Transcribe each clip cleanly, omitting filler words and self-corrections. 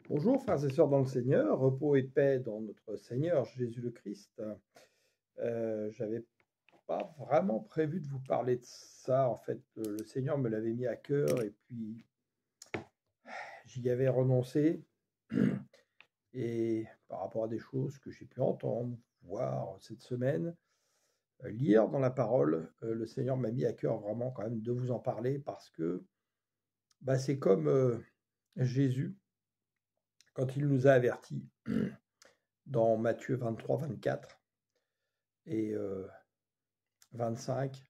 Bonjour frères et sœurs dans le Seigneur, repos et paix dans notre Seigneur Jésus le Christ. J'avais pas vraiment prévu de vous parler de ça, en fait, le Seigneur me l'avait mis à cœur et puis j'y avais renoncé. Et par rapport à des choses que j'ai pu entendre, voir cette semaine, lire dans la parole, le Seigneur m'a mis à cœur vraiment quand même de vous en parler parce que c'est comme Jésus quand il nous a avertis dans Matthieu 23-24 et 25,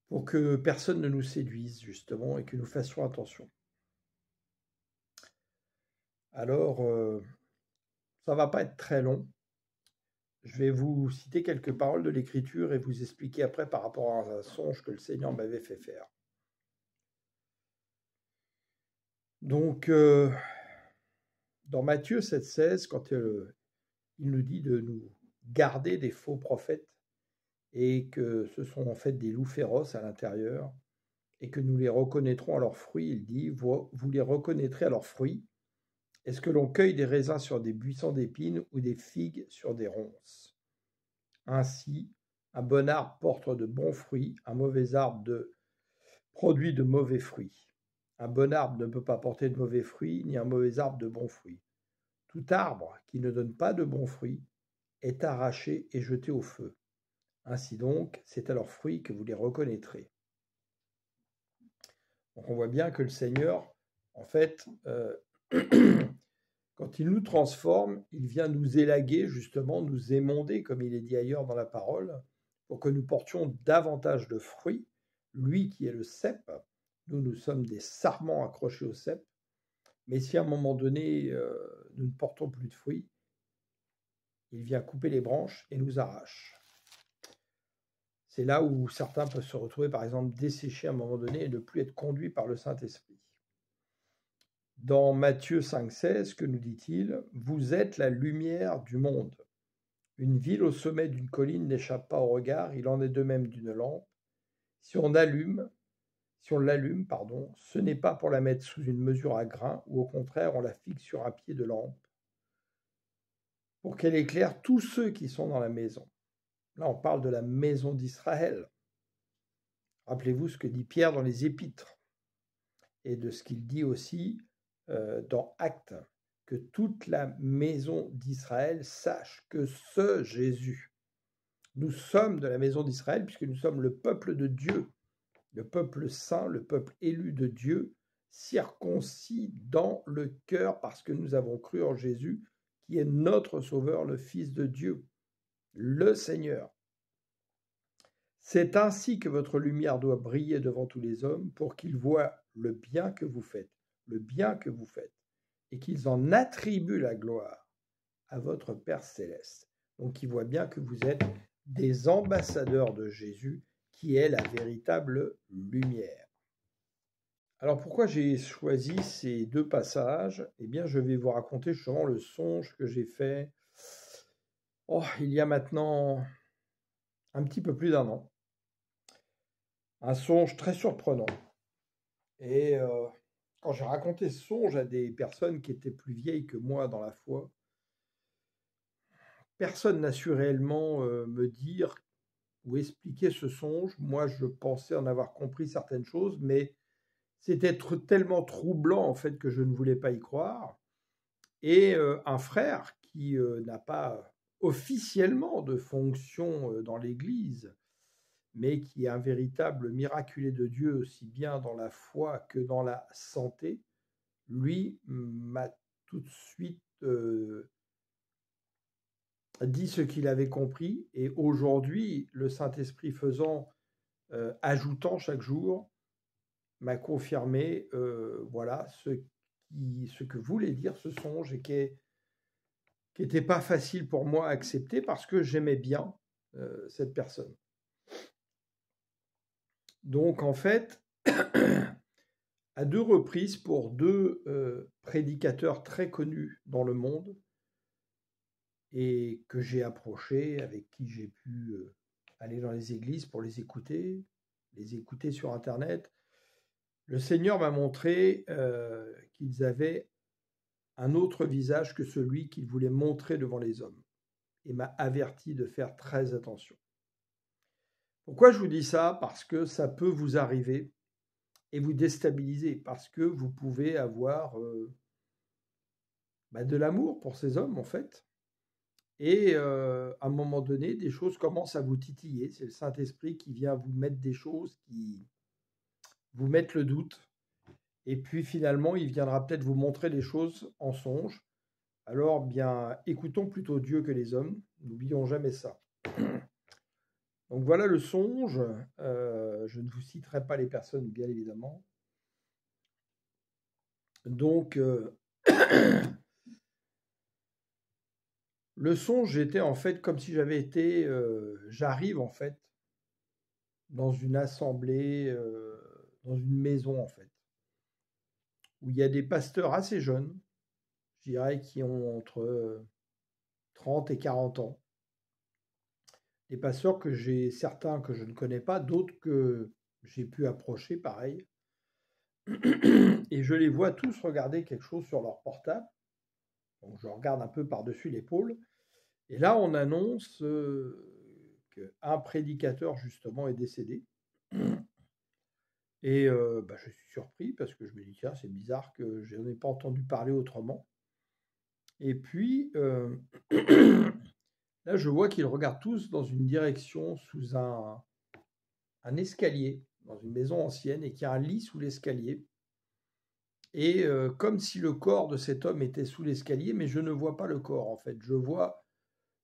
pour que personne ne nous séduise, justement, et que nous fassions attention. Alors, ça va pas être très long. Je vais vous citer quelques paroles de l'Écriture et vous expliquer après par rapport à un songe que le Seigneur m'avait fait faire. Donc, dans Matthieu 7,16, quand il nous dit de nous garder des faux prophètes et que ce sont en fait des loups féroces à l'intérieur et que nous les reconnaîtrons à leurs fruits, il dit, vous les reconnaîtrez à leurs fruits. Est-ce que l'on cueille des raisins sur des buissons d'épines ou des figues sur des ronces? Ainsi, un bon arbre porte de bons fruits, un mauvais arbre produit de mauvais fruits. Un bon arbre ne peut pas porter de mauvais fruits, ni un mauvais arbre de bons fruits. Tout arbre qui ne donne pas de bons fruits est arraché et jeté au feu. Ainsi donc, c'est à leurs fruits que vous les reconnaîtrez. Donc on voit bien que le Seigneur, en fait, quand il nous transforme, il vient nous élaguer, justement, nous émonder, comme il est dit ailleurs dans la parole, pour que nous portions davantage de fruits. Lui qui est le cep, nous sommes des sarments accrochés au cep. Mais si à un moment donné, nous ne portons plus de fruits, il vient couper les branches et nous arrache. C'est là où certains peuvent se retrouver, par exemple, desséchés à un moment donné et ne plus être conduits par le Saint-Esprit. Dans Matthieu 5,16, que nous dit-il? Vous êtes la lumière du monde. Une ville au sommet d'une colline n'échappe pas au regard, il en est de même d'une lampe. Si on l'allume, ce n'est pas pour la mettre sous une mesure à grains, ou au contraire, on la fixe sur un pied de lampe, pour qu'elle éclaire tous ceux qui sont dans la maison. Là, on parle de la maison d'Israël. Rappelez-vous ce que dit Pierre dans les Épîtres, et de ce qu'il dit aussi dans Actes, que toute la maison d'Israël sache que ce Jésus, nous sommes de la maison d'Israël, puisque nous sommes le peuple de Dieu, le peuple saint, le peuple élu de Dieu, circoncis dans le cœur, parce que nous avons cru en Jésus, qui est notre Sauveur, le Fils de Dieu, le Seigneur. C'est ainsi que votre lumière doit briller devant tous les hommes, pour qu'ils voient le bien que vous faites, et qu'ils en attribuent la gloire à votre Père céleste. Donc, ils voient bien que vous êtes des ambassadeurs de Jésus, qui est la véritable lumière. Alors, pourquoi j'ai choisi ces deux passages? Eh bien, je vais vous raconter justement le songe que j'ai fait il y a maintenant un petit peu plus d'1 an. Un songe très surprenant. Et quand j'ai raconté ce songe à des personnes qui étaient plus vieilles que moi dans la foi, personne n'a su réellement me dire ou expliquer ce songe. Moi, je pensais en avoir compris certaines choses, mais c'était tellement troublant en fait que je ne voulais pas y croire. Et un frère qui n'a pas officiellement de fonction dans l'Église, mais qui est un véritable miraculé de Dieu, aussi bien dans la foi que dans la santé, lui m'a tout de suite dit ce qu'il avait compris. Et aujourd'hui, le Saint-Esprit faisant, ajoutant chaque jour, m'a confirmé voilà ce que voulait dire ce songe et qui n'était pas facile pour moi à accepter parce que j'aimais bien cette personne. Donc en fait, à 2 reprises pour 2 prédicateurs très connus dans le monde et que j'ai approchés, avec qui j'ai pu aller dans les églises pour les écouter sur internet. Le Seigneur m'a montré qu'ils avaient un autre visage que celui qu'il voulait montrer devant les hommes et m'a averti de faire très attention. Pourquoi je vous dis ça? Parce que ça peut vous arriver et vous déstabiliser, parce que vous pouvez avoir de l'amour pour ces hommes, en fait. Et à un moment donné, des choses commencent à vous titiller. C'est le Saint-Esprit qui vient vous mettre des choses qui vous mettent le doute. Et puis finalement, il viendra peut-être vous montrer des choses en songe. Alors, bien, écoutons plutôt Dieu que les hommes. N'oublions jamais ça. Donc voilà le songe. Je ne vous citerai pas les personnes, bien évidemment. Donc, le songe, j'étais en fait comme si j'avais été, j'arrive en fait dans une assemblée, dans une maison en fait, où il y a des pasteurs assez jeunes, je dirais qui ont entre 30 et 40 ans. Des pasteurs que j'ai, certains que je ne connais pas, d'autres que j'ai pu approcher, pareil. Et je les vois tous regarder quelque chose sur leur portable. Donc je regarde un peu par-dessus l'épaule. Et là, on annonce qu'un prédicateur, justement, est décédé. Et je suis surpris parce que je me dis, tiens, c'est bizarre que je n'en ai pas entendu parler autrement. Et puis, là, je vois qu'ils regardent tous dans une direction sous un escalier, dans une maison ancienne, et qu'il y a un lit sous l'escalier. Et comme si le corps de cet homme était sous l'escalier, mais je ne vois pas le corps, en fait. Je vois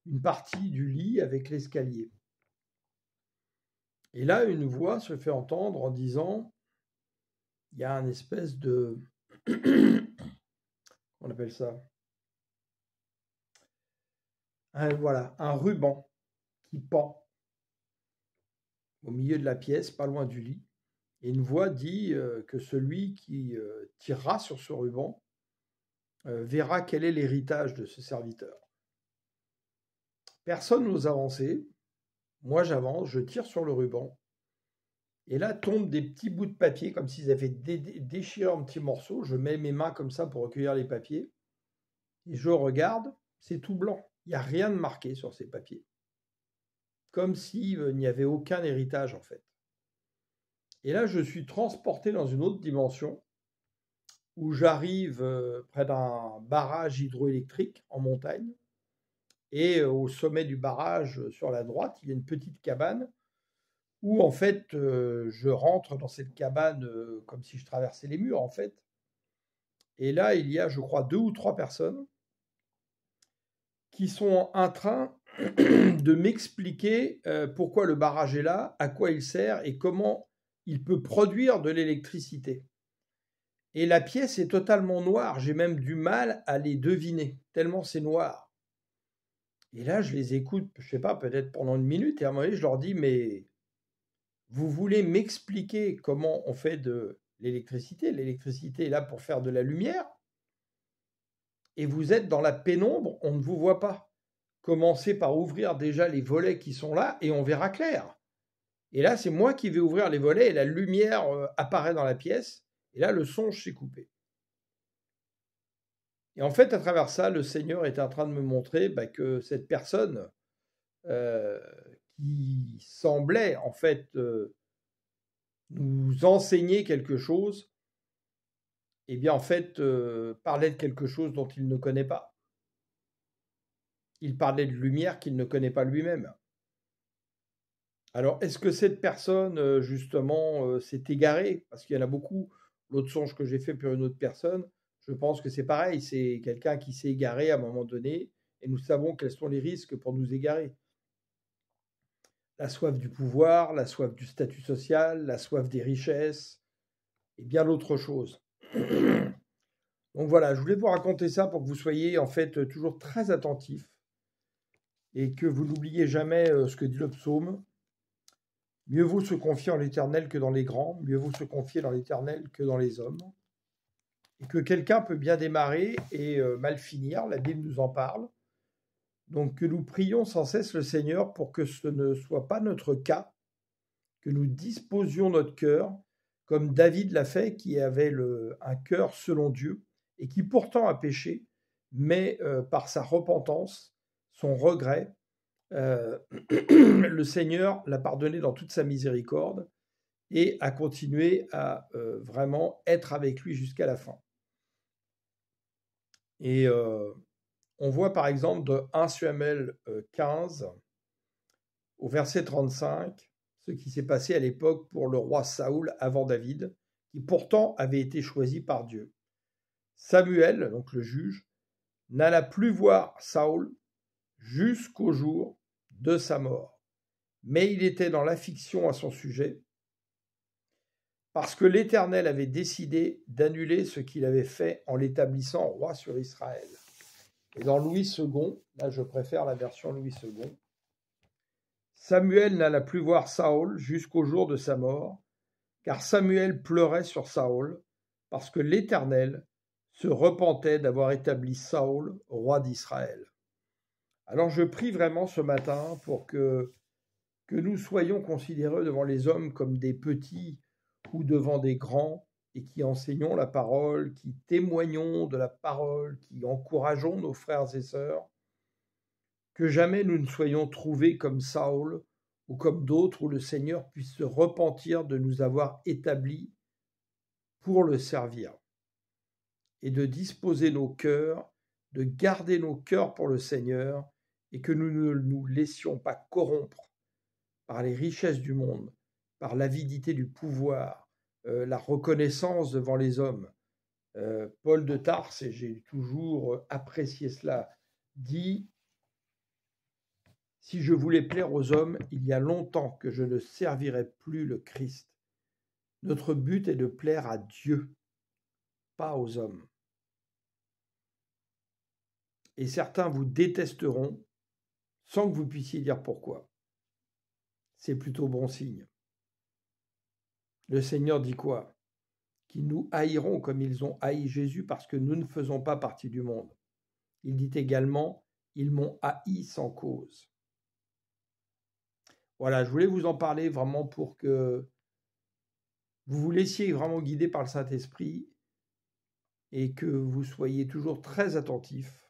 une partie du lit avec l'escalier. Et là, une voix se fait entendre en disant, il y a un espèce de... on appelle ça voilà, un ruban qui pend au milieu de la pièce, pas loin du lit. Et une voix dit que celui qui tirera sur ce ruban verra quel est l'héritage de ce serviteur. Personne n'ose avancer. Moi, j'avance, je tire sur le ruban. Et là, tombent des petits bouts de papier, comme s'ils avaient déchiré en petits morceaux. Je mets mes mains comme ça pour recueillir les papiers. Et je regarde, c'est tout blanc. Il n'y a rien de marqué sur ces papiers. Comme s'il n'y avait aucun héritage, en fait. Et là, je suis transporté dans une autre dimension, où j'arrive près d'un barrage hydroélectrique en montagne. Et au sommet du barrage, sur la droite, il y a une petite cabane où, en fait, je rentre dans cette cabane comme si je traversais les murs, en fait. Et là, il y a, je crois, 2 ou 3 personnes qui sont en train de m'expliquer pourquoi le barrage est là, à quoi il sert et comment il peut produire de l'électricité. Et la pièce est totalement noire, j'ai même du mal à les deviner, tellement c'est noir. Et là, je les écoute, je ne sais pas, peut-être pendant une minute, et à un moment donné, je leur dis, mais vous voulez m'expliquer comment on fait de l'électricité? L'électricité est là pour faire de la lumière, et vous êtes dans la pénombre, on ne vous voit pas. Commencez par ouvrir déjà les volets qui sont là, et on verra clair. Et là, c'est moi qui vais ouvrir les volets, et la lumière apparaît dans la pièce, et là, le songe s'est coupé. Et en fait, à travers ça, le Seigneur est en train de me montrer que cette personne qui semblait en fait nous enseigner quelque chose, eh bien en fait parlait de quelque chose dont il ne connaît pas. Il parlait de lumière qu'il ne connaît pas lui-même. Alors, est-ce que cette personne, justement, s'est égarée? Parce qu'il y en a beaucoup. L'autre songe que j'ai fait pour une autre personne, je pense que c'est pareil. C'est quelqu'un qui s'est égaré à un moment donné, et nous savons quels sont les risques pour nous égarer. La soif du pouvoir, la soif du statut social, la soif des richesses, et bien d'autres choses. Donc voilà, je voulais vous raconter ça pour que vous soyez en fait toujours très attentifs et que vous n'oubliez jamais ce que dit le psaume. Mieux vaut se confier en l'Éternel que dans les grands, mieux vaut se confier dans l'Éternel que dans les hommes. Et que quelqu'un peut bien démarrer et mal finir, la Bible nous en parle. Donc que nous prions sans cesse le Seigneur pour que ce ne soit pas notre cas, que nous disposions notre cœur, comme David l'a fait, qui avait un cœur selon Dieu et qui pourtant a péché, mais par sa repentance, son regret, le Seigneur l'a pardonné dans toute sa miséricorde et a continué à vraiment être avec lui jusqu'à la fin. Et on voit par exemple de 1 Samuel 15 au verset 35 ce qui s'est passé à l'époque pour le roi Saoul avant David, qui pourtant avait été choisi par Dieu. Samuel, donc le juge, n'alla plus voir Saoul jusqu'au jour de sa mort. Mais il était dans l'affliction à son sujet, parce que l'Éternel avait décidé d'annuler ce qu'il avait fait en l'établissant roi sur Israël. Et dans Louis II, là je préfère la version Louis II, Samuel n'alla plus voir Saoul jusqu'au jour de sa mort, car Samuel pleurait sur Saoul, parce que l'Éternel se repentait d'avoir établi Saoul roi d'Israël. Alors je prie vraiment ce matin pour que nous soyons considérés devant les hommes comme des petits ou devant des grands, et qui enseignons la parole, qui témoignons de la parole, qui encourageons nos frères et sœurs, que jamais nous ne soyons trouvés comme Saül ou comme d'autres, où le Seigneur puisse se repentir de nous avoir établis pour le servir, et de disposer nos cœurs, de garder nos cœurs pour le Seigneur, et que nous ne nous laissions pas corrompre par les richesses du monde, par l'avidité du pouvoir, la reconnaissance devant les hommes. Paul de Tarse, et j'ai toujours apprécié cela, dit « Si je voulais plaire aux hommes, il y a longtemps que je ne servirais plus le Christ. Notre but est de plaire à Dieu, pas aux hommes. Et certains vous détesteront sans que vous puissiez dire pourquoi. C'est plutôt bon signe. Le Seigneur dit quoi? Qu'ils nous haïront comme ils ont haï Jésus parce que nous ne faisons pas partie du monde. Il dit également, ils m'ont haï sans cause. Voilà, je voulais vous en parler vraiment pour que vous vous laissiez vraiment guider par le Saint-Esprit et que vous soyez toujours très attentifs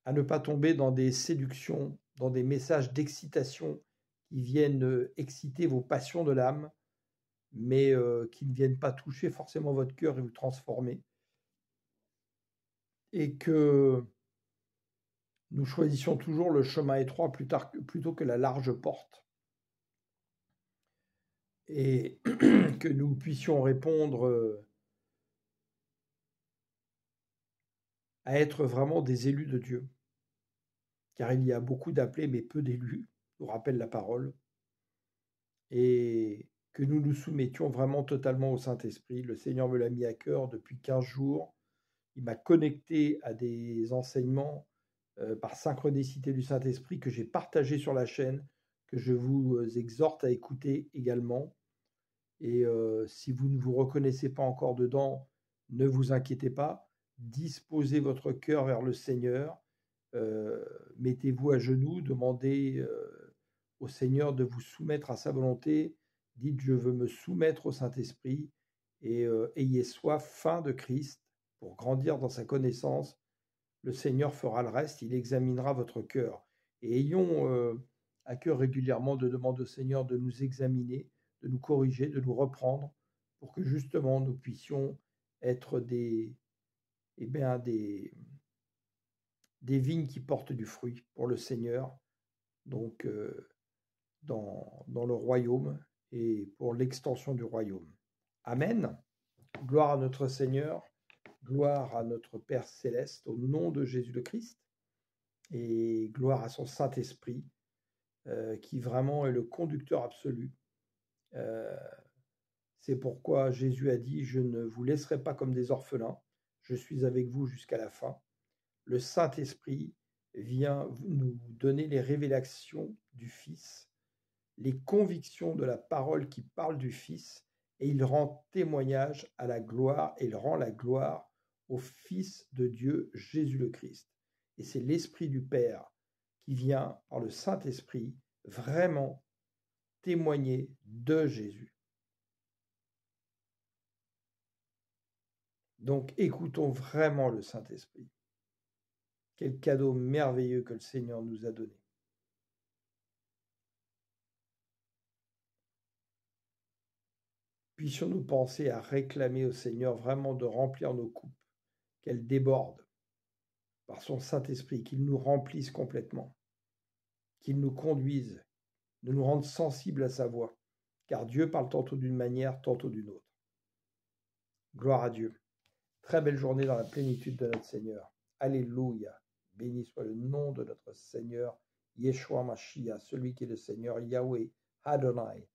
à ne pas tomber dans des séductions, dans des messages d'excitation qui viennent exciter vos passions de l'âme, mais qui ne viennent pas toucher forcément votre cœur et vous transformer. Et que nous choisissions toujours le chemin étroit plutôt que la large porte. Et que nous puissions répondre à être vraiment des élus de Dieu. Car il y a beaucoup d'appelés, mais peu d'élus, nous rappelle la parole. Et que nous nous soumettions vraiment totalement au Saint-Esprit. Le Seigneur me l'a mis à cœur depuis 15 jours. Il m'a connecté à des enseignements par synchronicité du Saint-Esprit que j'ai partagé sur la chaîne, que je vous exhorte à écouter également. Et si vous ne vous reconnaissez pas encore dedans, ne vous inquiétez pas. Disposez votre cœur vers le Seigneur. Mettez-vous à genoux, demandez au Seigneur de vous soumettre à sa volonté. Dites, je veux me soumettre au Saint-Esprit et ayez soif, faim de Christ pour grandir dans sa connaissance. Le Seigneur fera le reste, il examinera votre cœur. Et ayons à cœur régulièrement de demander au Seigneur de nous examiner, de nous corriger, de nous reprendre, pour que justement nous puissions être des vignes qui portent du fruit pour le Seigneur, donc dans le royaume et pour l'extension du royaume. Amen. Gloire à notre Seigneur, gloire à notre Père céleste, au nom de Jésus le Christ, et gloire à son Saint-Esprit, qui vraiment est le conducteur absolu. C'est pourquoi Jésus a dit, je ne vous laisserai pas comme des orphelins, je suis avec vous jusqu'à la fin. Le Saint-Esprit vient nous donner les révélations du Fils, les convictions de la parole qui parle du Fils, et il rend témoignage à la gloire, et il rend la gloire au Fils de Dieu, Jésus le Christ. Et c'est l'Esprit du Père qui vient, par le Saint-Esprit, vraiment témoigner de Jésus. Donc écoutons vraiment le Saint-Esprit. Quel cadeau merveilleux que le Seigneur nous a donné. Puissions-nous penser à réclamer au Seigneur vraiment de remplir nos coupes, qu'elles débordent par son Saint-Esprit, qu'il nous remplisse complètement, qu'il nous conduise, de nous rendre sensibles à sa voix, car Dieu parle tantôt d'une manière, tantôt d'une autre. Gloire à Dieu. Très belle journée dans la plénitude de notre Seigneur. Alléluia. Béni soit le nom de notre Seigneur, Yeshua Mashiach, celui qui est le Seigneur, Yahweh, Adonai.